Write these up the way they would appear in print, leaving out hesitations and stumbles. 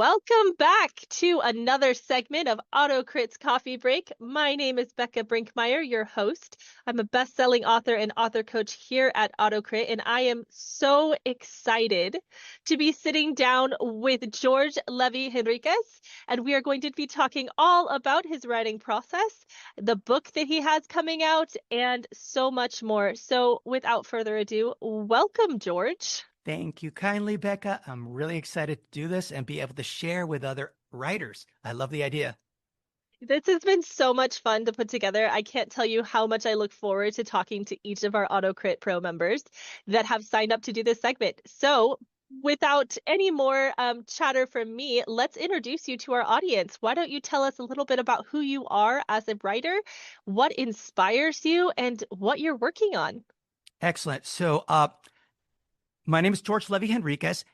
Welcome back to another segment of AutoCrit's Coffee Break. My name is Bekah Brinkmeier, your host. I'm a best-selling author and author coach here at AutoCrit, and I am so excited to be sitting down with Georgy Levy Henríquez, and we are going to be talking all about his writing process, the book that he has coming out, and so much more. So without further ado, welcome, George. Thank you kindly, Bekah. I'm really excited to do this and be able to share with other writers. I love the idea. This has been so much fun to put together. I can't tell you how much I look forward to talking to each of our AutoCrit Pro members that have signed up to do this segment. So without any more chatter from me, let's introduce you to our audience. Why don't you tell us a little bit about who you are as a writer, what inspires you, and what you're working on? Excellent. So my name is Georgy Levy Henríquez.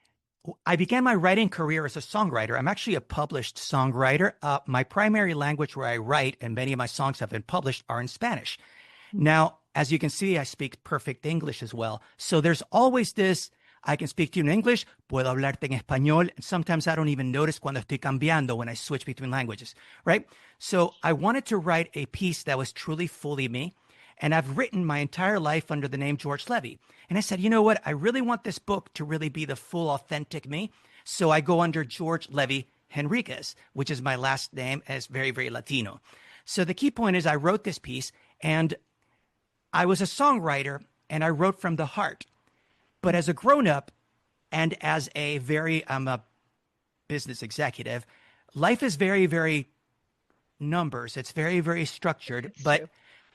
I began my writing career as a songwriter. I'm actually a published songwriter. My primary language where I write, and many of my songs have been published, are in Spanish. Now, as you can see, I speak perfect English as well. So there's always this, I can speak to you in English, puedo hablarte en español, and sometimes I don't even notice cuando estoy cambiando when I switch between languages, right? So I wanted to write a piece that was truly fully me. And I've written my entire life under the name Georgy Levy. And I said, you know what? I really want this book to really be the full, authentic me. So I go under Georgy Levy Henríquez, which is my last name, as very, very Latino. So the key point is I wrote this piece, and I was a songwriter, and I wrote from the heart. But as a grown-up, and as I'm a business executive, life is very, very numbers. It's very, very structured.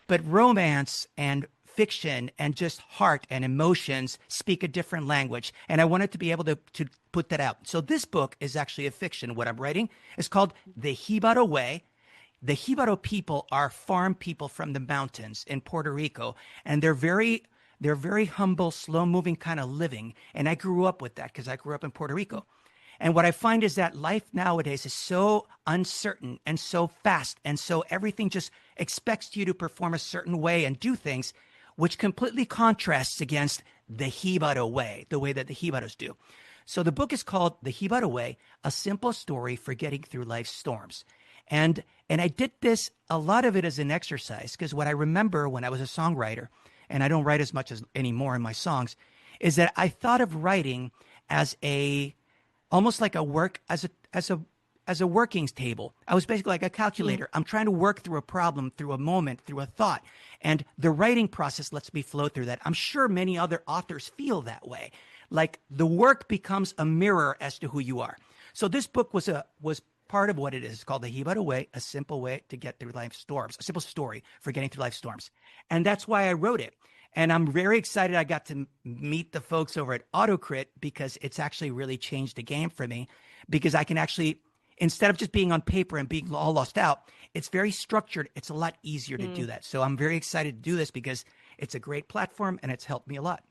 But romance and fiction and just heart and emotions speak a different language. And I wanted to be able to put that out. So this book is actually a fiction. What I'm writing is called The Jibaro Way. The Jibaro people are farm people from the mountains in Puerto Rico. And they're very humble, slow-moving kind of living. And I grew up with that because I grew up in Puerto Rico. And what I find is that life nowadays is so uncertain and so fast, and so everything just expects you to perform a certain way and do things, which completely contrasts against the Jibaro way, the way that the Jibaros do. So the book is called The Jibaro Way, a simple story for getting through life's storms. And I did this, a lot of it as an exercise, because what I remember when I was a songwriter, and I don't write as much as anymore in my songs, is that I thought of writing as almost like a working table. I was basically like a calculator. I'm trying to work through a problem, through a moment, through a thought. And the writing process lets me flow through that. I'm sure many other authors feel that way. Like the work becomes a mirror as to who you are. So this book was part of what it is. It's called The Jibaro Way, a simple way to get through life's storms, a simple story for getting through life's storms. And that's why I wrote it. And I'm very excited I got to meet the folks over at AutoCrit, because it's actually really changed the game for me, because I can actually, instead of just being on paper and being all lost out, it's very structured. It's a lot easier to do that. So I'm very excited to do this because it's a great platform and it's helped me a lot.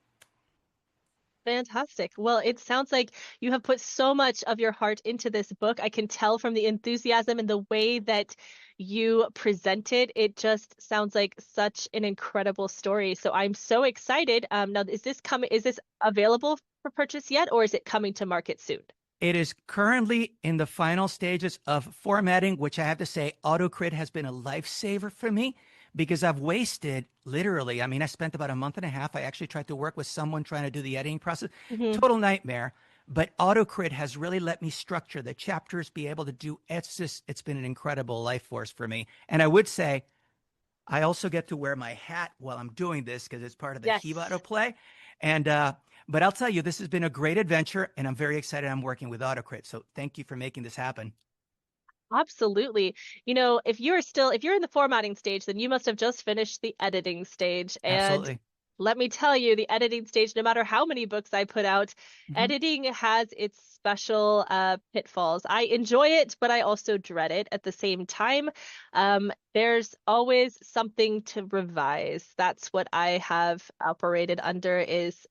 Fantastic. Well, it sounds like you have put so much of your heart into this book. I can tell from the enthusiasm and the way that you present it. It just sounds like such an incredible story. So I'm so excited. Now, is this available for purchase yet, or is it coming to market soon? It is currently in the final stages of formatting, which I have to say, AutoCrit has been a lifesaver for me, because I've wasted literally, I spent about a month and a half. I actually tried to work with someone trying to do the editing process. Total nightmare. But AutoCrit has really let me structure the chapters, be able to do, it's been an incredible life force for me. And I would say, I also get to wear my hat while I'm doing this because it's part of the Jibaro play. And, but I'll tell you, this has been a great adventure, and I'm very excited I'm working with AutoCrit. So thank you for making this happen. Absolutely. You know, if you're in the formatting stage, then you must have just finished the editing stage. And Absolutely. let me tell you, the editing stage, no matter how many books I put out, editing has its special pitfalls. I enjoy it, but I also dread it at the same time. There's always something to revise. That's what I have operated under, is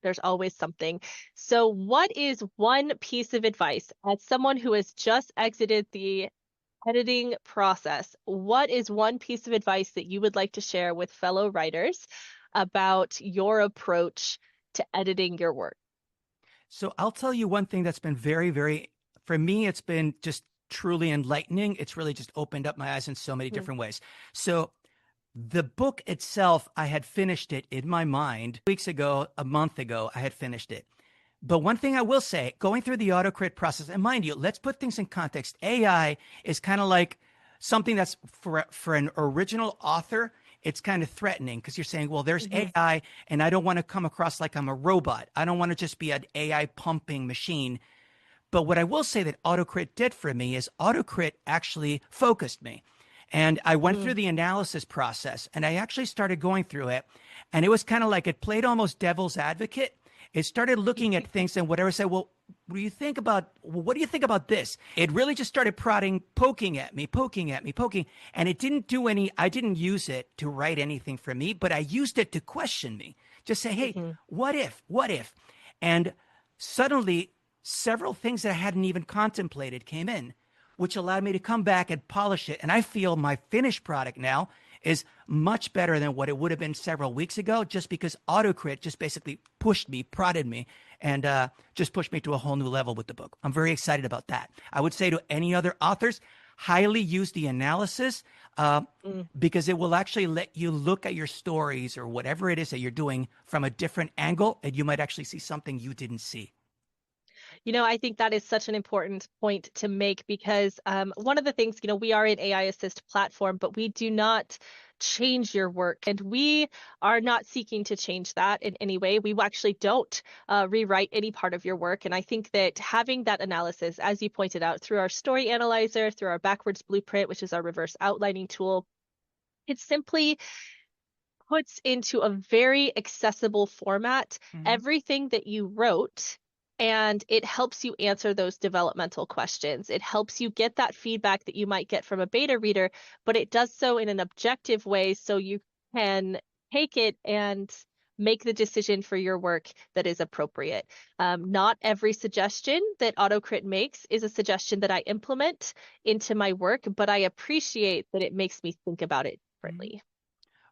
there's always something. So what is one piece of advice as someone who has just exited the editing process? What is one piece of advice that you would like to share with fellow writers about your approach to editing your work? So I'll tell you one thing that's been very, very for me, it's been just truly enlightening. It's really just opened up my eyes in so many Mhm. different ways. So the book itself, I had finished it in my mind weeks ago, a month ago, I had finished it. But one thing I will say, going through the AutoCrit process, and mind you, let's put things in context. AI is kind of like something that's for an original author, it's kind of threatening because you're saying, well, there's Mhm. AI, and I don't want to come across like I'm a robot. I don't want to just be an AI pumping machine. But what I will say that AutoCrit did for me is AutoCrit actually focused me. And I went through Mm. the analysis process and I actually started going through it. And it was kind of like it played almost devil's advocate. It started looking at things and whatever I said, well, what do you think about this? It really just started prodding, poking at me, poking. And it didn't do any, I didn't use it to write anything for me, but I used it to question me. Just say, hey, Mhm. what if? What if? And suddenly several things that I hadn't even contemplated came in, which allowed me to come back and polish it. And I feel my finished product now is much better than what it would have been several weeks ago, just because AutoCrit just basically pushed me, prodded me, and just pushed me to a whole new level with the book. I'm very excited about that. I would say to any other authors, highly use the analysis Mm. because it will actually let you look at your stories or whatever it is that you're doing from a different angle, and you might actually see something you didn't see. I think that is such an important point to make because one of the things, we are an AI assist platform, but we do not change your work. And we are not seeking to change that in any way. We actually don't rewrite any part of your work. And I think that having that analysis, as you pointed out, through our story analyzer, through our backwards blueprint, which is our reverse outlining tool, it simply puts into a very accessible format Mhm. everything that you wrote, and it helps you answer those developmental questions. It helps you get that feedback that you might get from a beta reader, but it does so in an objective way so you can take it and make the decision for your work that is appropriate. Not every suggestion that AutoCrit makes is a suggestion that I implement into my work, but I appreciate that it makes me think about it Mhm. differently.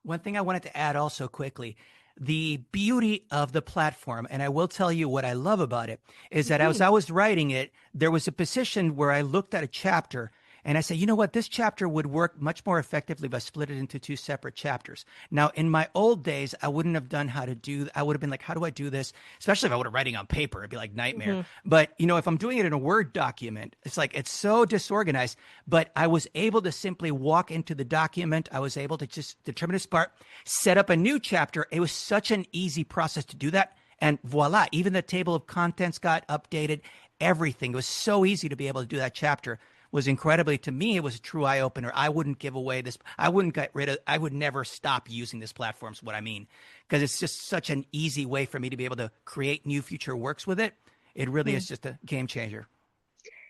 One thing I wanted to add also quickly, the beauty of the platform, and I will tell you what I love about it, is that as Mhm. I was writing it, there was a position where I looked at a chapter and I said, you know what, this chapter would work much more effectively if I split it into two separate chapters. Now, in my old days, I wouldn't have done how to do, I would have been like, how do I do this? Especially if I would have writing on paper, it'd be like nightmare. Mhm. But, if I'm doing it in a Word document, it's like, it's so disorganized, but I was able to simply walk into the document. I was able to just determine a part, set up a new chapter. It was such an easy process to do that. And voila, even the table of contents got updated. Everything. It was so easy to be able to do that chapter. Was incredibly, to me, it was a true eye opener. I wouldn't give away this. I wouldn't get rid of, I would never stop using this platform, is what I mean. Because it's just such an easy way for me to be able to create new future works with it. It really is Mhm. just a game changer.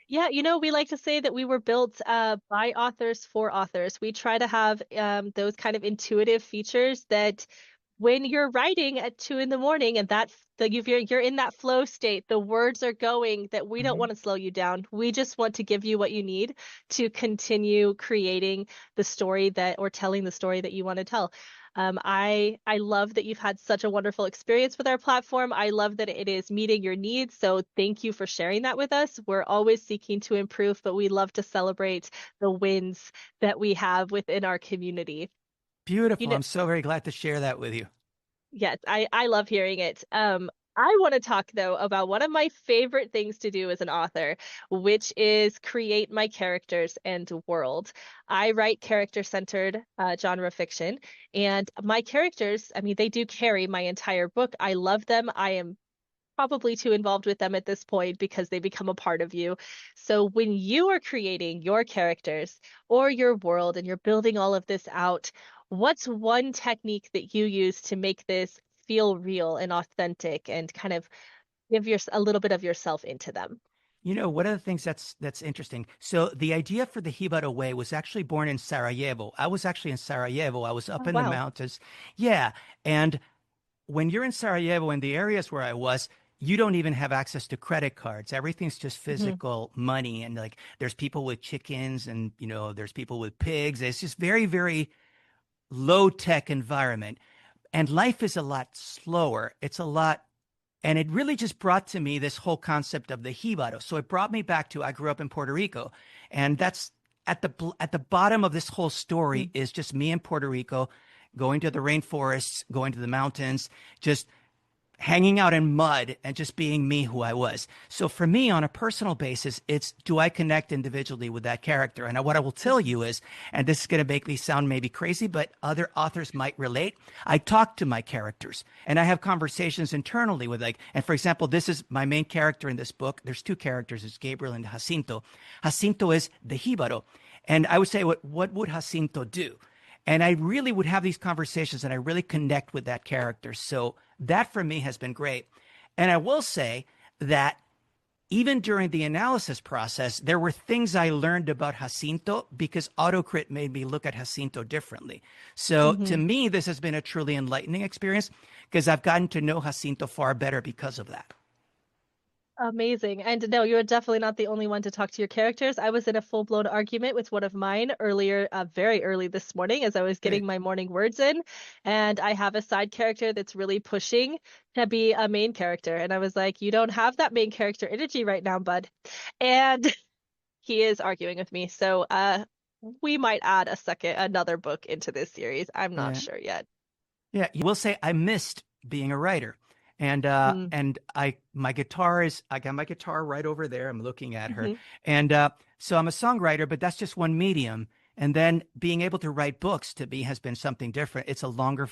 Yeah, we like to say that we were built by authors for authors. We try to have those kind of intuitive features that when you're writing at 2 in the morning and you're in that flow state, the words are going, that we don't Mhm. want to slow you down. We just want to give you what you need to continue creating the story that or telling the story that you want to tell. I love that you've had such a wonderful experience with our platform. I love that it is meeting your needs. So thank you for sharing that with us. We're always seeking to improve, but we love to celebrate the wins that we have within our community. You Beautiful. know, I'm so very glad to share that with you. Yes, I love hearing it. I want to talk though about one of my favorite things to do as an author, which is create my characters and world. I write character-centered genre fiction, and my characters, I mean, they do carry my entire book. I love them. I am probably too involved with them at this point because they become a part of you. So when you are creating your characters or your world and you're building all of this out, what's one technique that you use to make this feel real and authentic and kind of give a little bit of yourself into them? One of the things that's interesting. So the idea for the Hibata Way was actually born in Sarajevo. I was actually in Sarajevo. I was up Oh, in the wow. mountains. Yeah. And when you're in Sarajevo, in the areas where I was, you don't even have access to credit cards. Everything's just Hmm. physical money. And like there's people with chickens and, there's people with pigs. It's just very, very low tech environment. And life is a lot slower. It's a lot And it really just brought to me this whole concept of the jibaro. So it brought me back to I grew up in Puerto Rico, and that's at the bottom of this whole story is just me in Puerto Rico, going to the rainforests, going to the mountains, just hanging out in mud and just being me who I was. So for me, on a personal basis, it's do I connect individually with that character? And what I will tell you is, and this is going to make me sound maybe crazy, but other authors might relate. I talk to my characters and I have conversations internally with and for example, this is my main character in this book. There's two characters, it's Gabriel and Jacinto. Jacinto is the jibaro. And I would say, what would Jacinto do? And I really would have these conversations and I really connect with that character. So that for me has been great. And I will say that even during the analysis process, there were things I learned about Jacinto because AutoCrit made me look at Jacinto differently. So to me, this has been a truly enlightening experience because I've gotten to know Jacinto far better because of that. Amazing. And no, you're definitely not the only one to talk to your characters. I was in a full-blown argument with one of mine earlier, very early this morning as I was Great. getting my morning words in. And I have a side character that's really pushing to be a main character. And I was like, you don't have that main character energy right now, bud. And he is arguing with me. So we might add another book into this series. I'm not sure yet. Yeah, you will say I missed being a writer. And I got my guitar right over there. I'm looking at her. And so I'm a songwriter, but that's just one medium. And then being able to write books to me has been something different. It's a longer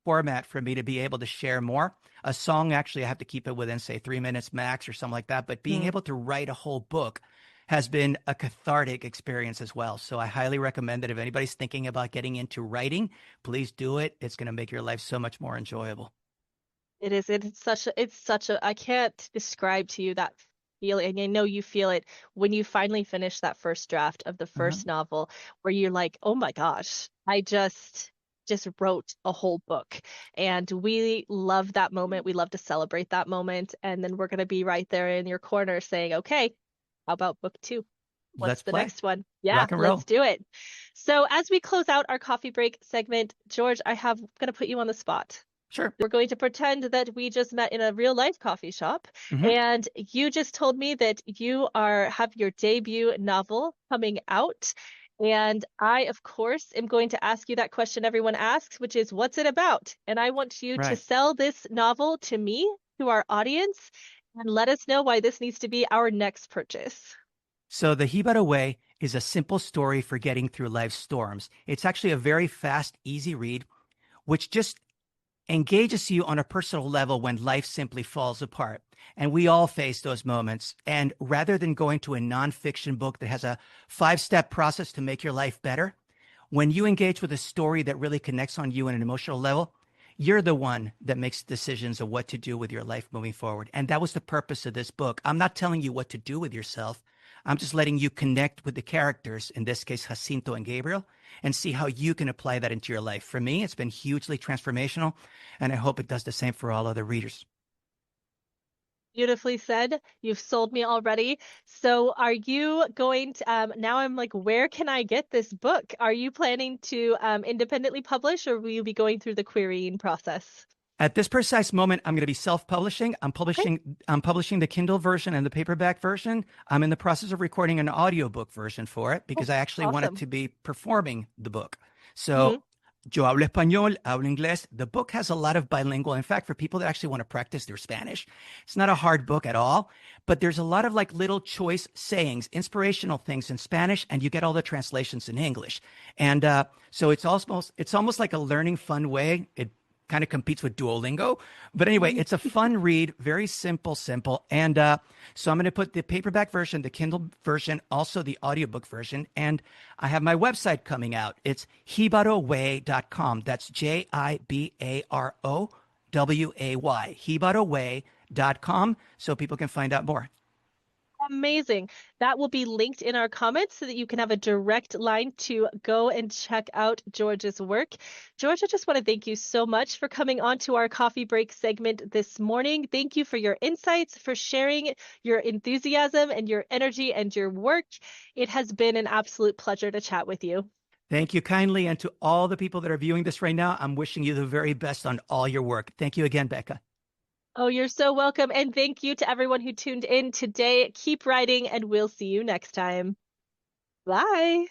format for me to be able to share more. A song, actually, I have to keep it within, say, 3 minutes max or something like that. But being able to write a whole book has been a cathartic experience as well. So I highly recommend that if anybody's thinking about getting into writing, please do it. It's going to make your life so much more enjoyable. It is. It's such a, I can't describe to you that feeling. I know you feel it when you finally finish that first draft of the first novel where you're like, oh my gosh, I just wrote a whole book. And we love that moment. We love to celebrate that moment. And then we're going to be right there in your corner saying, okay, how about book 2? What's Let's the play. next one? Yeah, Rock and roll. let's do it. So as we close out our coffee break segment, George, I'm going to put you on the spot. Sure. We're going to pretend that we just met in a real life coffee shop. And you just told me that you have your debut novel coming out. And I, of course, am going to ask you that question everyone asks, which is, what's it about? And I want you to sell this novel to me, to our audience, and let us know why this needs to be our next purchase. So The Jibaro Way is a simple story for getting through life's storms. It's actually a very fast, easy read, which just engages you on a personal level when life simply falls apart. And we all face those moments. And rather than going to a nonfiction book that has a 5-step process to make your life better, when you engage with a story that really connects on you on an emotional level, you're the one that makes decisions of what to do with your life moving forward. And that was the purpose of this book. I'm not telling you what to do with yourself. I'm just letting you connect with the characters, in this case, Jacinto and Gabriel, and see how you can apply that into your life. For me, it's been hugely transformational, and I hope it does the same for all other readers. Beautifully said. You've sold me already. So are you going to, now I'm like, where can I get this book? Are you planning to independently publish, or will you be going through the querying process? At this precise moment, I'm going to be self-publishing. I'm publishing the Kindle version and the paperback version. I'm in the process of recording an audiobook version for it because I actually wanted to be performing the book. So yo hablo español, hablo inglés. The book has a lot of bilingual. In fact, for people that actually want to practice their Spanish, it's not a hard book at all, but there's a lot of like little choice sayings, inspirational things in Spanish, and you get all the translations in English. And so it's almost like a learning fun way. It kind of competes with Duolingo. But anyway, it's a fun read, very simple. And so I'm going to put the paperback version, the Kindle version, also the audiobook version. And I have my website coming out. It's jibaroway.com. That's JIBAROWAY, jibaroway.com, so people can find out more. Amazing. That will be linked in our comments so that you can have a direct line to go and check out George's work. George, I just want to thank you so much for coming on to our coffee break segment this morning. Thank you for your insights, for sharing your enthusiasm and your energy and your work. It has been an absolute pleasure to chat with you. Thank you kindly. And to all the people that are viewing this right now, I'm wishing you the very best on all your work. Thank you again, Bekah. Oh, you're so welcome. And thank you to everyone who tuned in today. Keep writing, and we'll see you next time. Bye.